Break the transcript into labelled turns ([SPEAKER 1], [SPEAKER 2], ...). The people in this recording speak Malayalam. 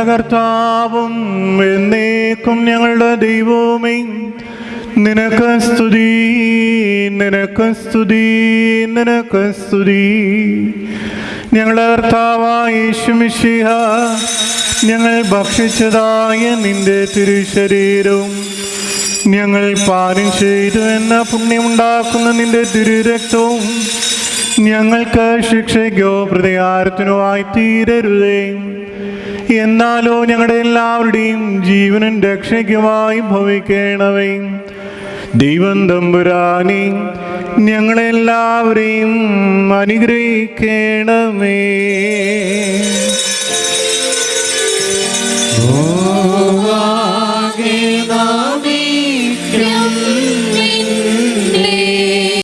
[SPEAKER 1] കർത്താവും എന്നേക്കും ഞങ്ങളുടെ ദൈവവുമേ, നിനക്ക് സ്തുതി, നിനക്ക് സ്തുതി, നിനക്ക് സ്തുതി. ഞങ്ങളുടെ കർത്താവായ യേശുമിശിഹ, ഞങ്ങൾ ഭക്ഷിച്ചതായ നിന്റെ തിരുശരീരവും ഞങ്ങൾ പാനം ചെയ്തു എന്ന പുണ്യമുണ്ടാക്കുന്ന നിന്റെ തിരുരക്തവും ഞങ്ങൾക്ക് ശിക്ഷയ്ക്കോ പ്രതികാരത്തിനോ ആയി തീരരുതേ. എന്നാലോ ഞങ്ങളുടെ എല്ലാവരുടെയും ജീവനും രക്ഷയ്ക്കുമായി ഭവിക്കണമേ. ദൈവം തമ്പുരാനെ, ഞങ്ങളെല്ലാവരെയും അനുഗ്രഹിക്കണമേ.